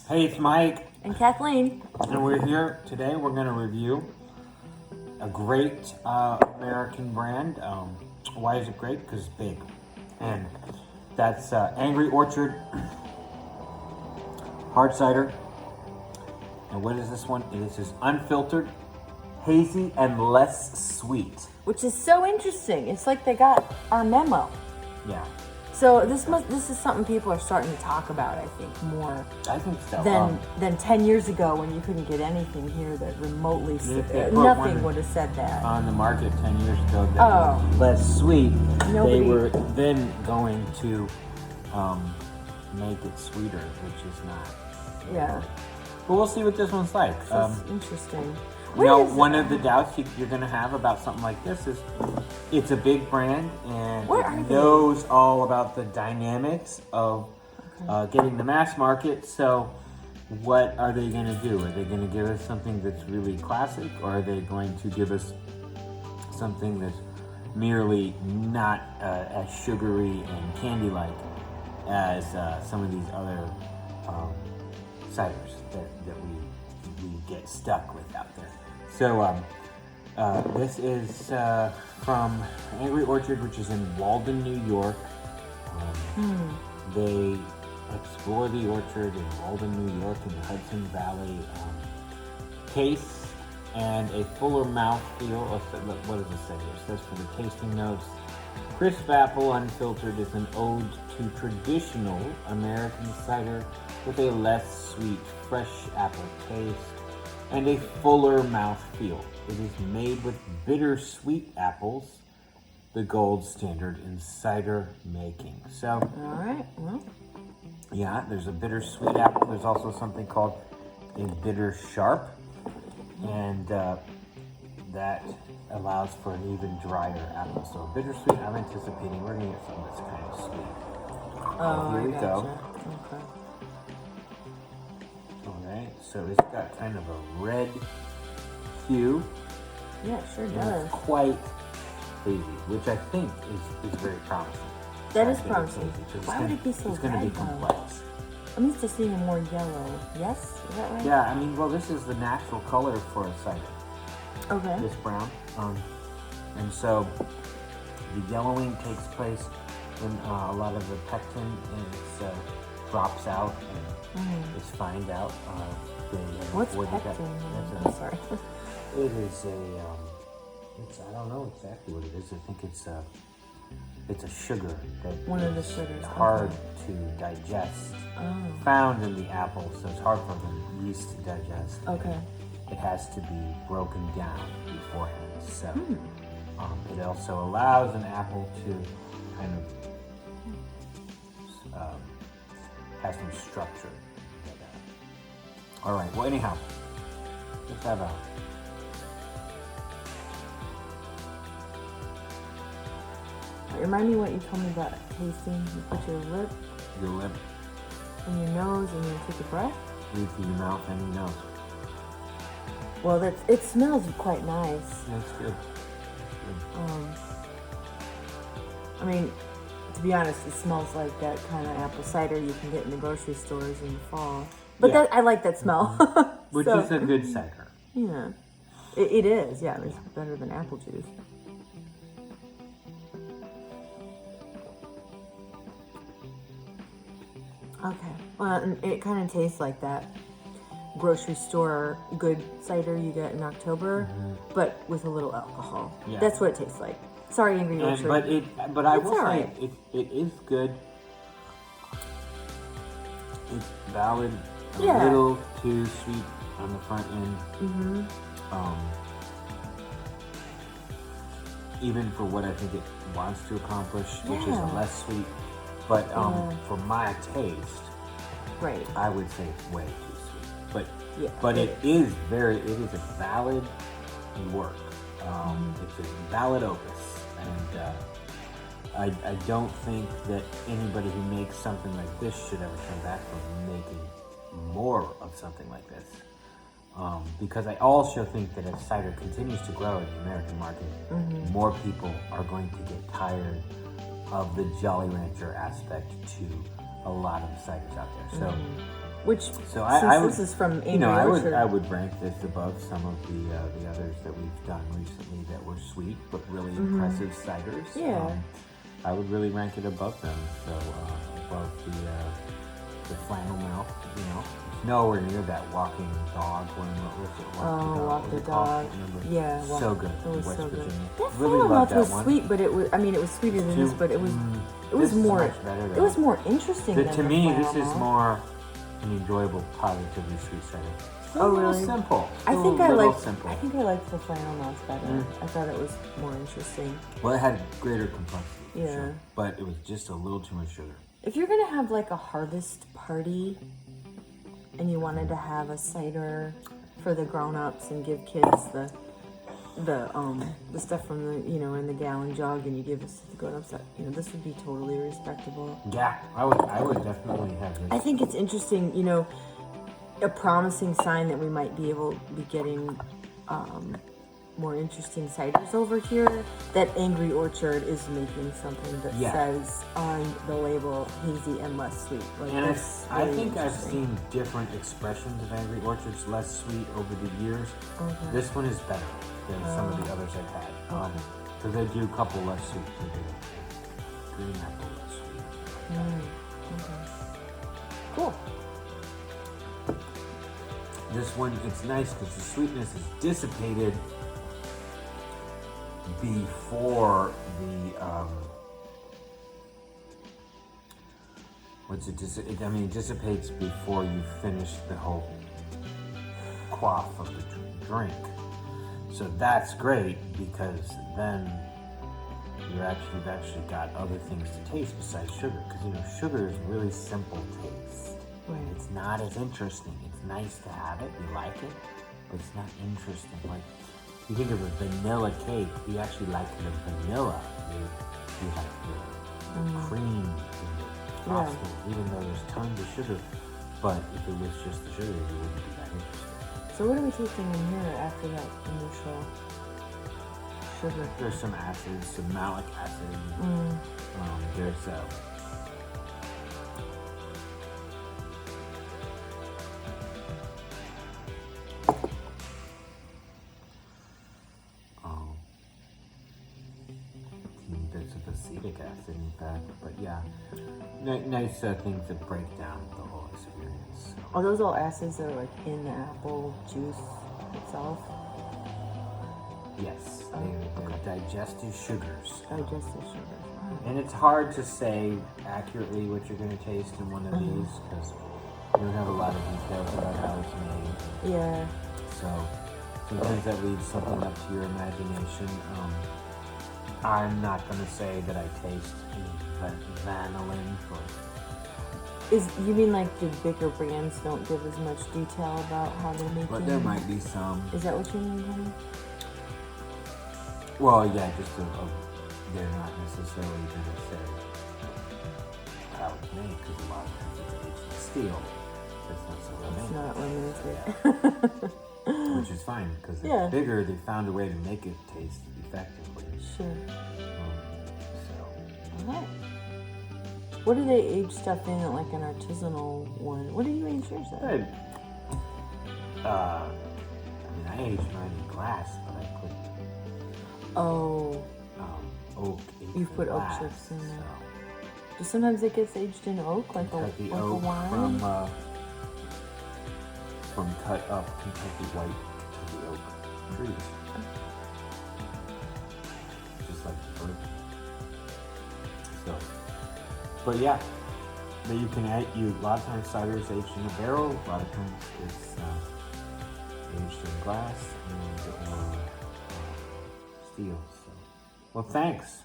Hey, it's Mike, And Kathleen. and we're here today. We're going to review a great American brand. Why is it great? Because it's big. And that's Angry Orchard Hard Cider. And what is this one? It is unfiltered, hazy, and less sweet. Which is so interesting. It's like they got our memo. Yeah, So this is something people are starting to talk about, I think, more I think so. than 10 years ago when you couldn't get anything here that remotely If they put nothing one would have said that. on the market 10 years ago that Oh. was less sweet, Nobody- they were then going to make it sweeter, which is not. Yeah. But we'll see what this one's like. So it's interesting. You know, one of the doubts you're going to have about something like this is it's a big brand and Where are it they? knows all about the dynamics of getting the mass market. So what are they going to do? Are they going to give us something that's really classic, or are they going to give us something that's merely not as sugary and candy-like as some of these other ciders that we get stuck with out there? So this is from Angry Orchard, which is in Walden, New York. They explore the orchard in Walden, New York, in the Hudson Valley. Taste and a fuller mouthfeel. What does it say here? It says for the tasting notes, crisp apple unfiltered is an ode to traditional American cider with a less sweet, fresh apple taste and a fuller mouthfeel. It is made with bittersweet apples, the gold standard in cider making. So, All right. Well, yeah, there's a bittersweet apple. There's also something called a bitter sharp, and that allows for an even drier apple. So bittersweet, I'm anticipating we're gonna get something that's kind of sweet. Here we go. Okay. All right, so it's got kind of a red hue. Yeah, it sure And does. it's quite hazy, which I think is very promising. That I is think it's promising. hazy, 'cause it's Why gonna- would it be so It's going to be red, though? complex. I'm used to seeing a more yellow. Yes? Is that right? Yeah, I mean, well, this is the natural color for a cider, Okay. this brown. And so the yellowing takes place when a lot of the pectin drops out and is fined out. What's before they pectin? get- I'm sorry. It is I don't know exactly what it is. I think it's a sugar that One of the is sugars, hard okay. to digest. Oh. Found in the apple, so it's hard for the yeast to digest. Okay. It has to be broken down beforehand. So it also allows an apple to kind of have some structure. All right. Well, anyhow, let's have a. Remind me what you told me about tasting. You put your lip Your lip in your nose and you take a breath. leads through your mouth and your nose. Well, it smells quite nice. That's good. I mean, to be honest, it smells like that kind of apple cider you can get in the grocery stores in the fall. But Yeah. I like that smell. Which So, is a good cider. Yeah, it is. Yeah, it's better than apple juice. Okay. Well, and it kind of tastes like that grocery store good cider you get in October, but with a little alcohol. Yeah. That's what it tastes like. Sorry, Angry Orchard. But I It's will say alright. it is good. It's valid. A Yeah. little too sweet on the front end. Even for what I think it wants to accomplish, which is Yeah. less sweet. But Yeah. for my taste, Right. I would say it's way too sweet. But Yeah. but it is a valid work. It's a valid opus, and I don't think that anybody who makes something like this should ever come back from making more of something like this. Because I also think that as cider continues to grow in the American market, more people are going to get tired of the Jolly Rancher aspect to a lot of the ciders out there. So Which So I would, this is from Angry you know, Orchard. I would rank this above some of the others that we've done recently that were sweet but really impressive ciders. Yeah. I would really rank it above them. So above the flannel mouth, you know, it's nowhere near that walking dog one. What was it? Walk the Was it called? dog. I can't remember. Yeah, So good. It was West so Virginia. good. That Really flannel loved mouth that was one. sweet, but it was. I mean, it was sweeter than this, but it was This is more. much better, It was more interesting. to than me, the this flannel is mouth. more an enjoyable, positively sweet cider. Oh, A little really? simple. I Still think a I little liked. simple. I think I liked the flannel mouth better. I thought it was more interesting. Well, it had greater complexity. For Yeah. sure, but it was just a little too much sugar. If you're gonna have like a harvest party, and you wanted to have a cider for the grown-ups and give kids the stuff from the in the gallon jug, and you give us to the grown-ups, this would be totally respectable. Yeah, I would definitely have this. I think it's interesting, a promising sign that we might be able to be getting more interesting ciders over here, that Angry Orchard is making something that says on the label hazy and less sweet. Like, and that's I really think I've interesting. seen different expressions of Angry Orchards, less sweet over the years. Okay. This one is better than some of the others I've had. Because they do a couple less sweet. They do green apple less sweet. Okay. Cool. This one, it's nice because the sweetness is dissipated before the it dissipates before you finish the whole quaff of the drink. So that's great because then you've actually got other things to taste besides sugar. Because sugar is really simple taste. Right. It's not as interesting. It's nice to have it, you like it, but it's not interesting. Like, you think of a vanilla cake, you actually like the vanilla. You like the cream and the frosting, even though there's tons of sugar. But if it was just the sugar, you wouldn't be that interested. So what are we tasting in here after that initial sugar? There's some acids, some malic acid. There's bits of acetic acid, in fact, but yeah, nice things that break down the whole experience. So. Are those all acids that are like in the apple juice itself? Yes, they're digestive sugars. Digestive sugars. And it's hard to say accurately what you're going to taste in one of these because you don't have a lot of details about how it's made. Yeah. So sometimes that leaves something up to your imagination. I'm not going to say that I taste vanillin for. You mean like the bigger brands don't give as much detail about how they're making? But there might be some. Is that what you mean, honey? Well, yeah, just they're not necessarily going to say how it's made because a lot of times it's aged in steel. That's not so It's not limited. Yeah. Which is fine because it's bigger. They found a way to make it taste effectively. Sure. So. All right. What do they age stuff in at like an artisanal one? What do you age yours at? I aged mine in glass, but I put oak. You've put oak chips in there. So. Sometimes it gets aged in oak, like a wine. From cut up Kentucky white Kentucky oak trees, just like the bird. So, but yeah, but you can add. A lot of times cider is aged in a barrel. A lot of times it's aged in glass or steel. So, well, thanks.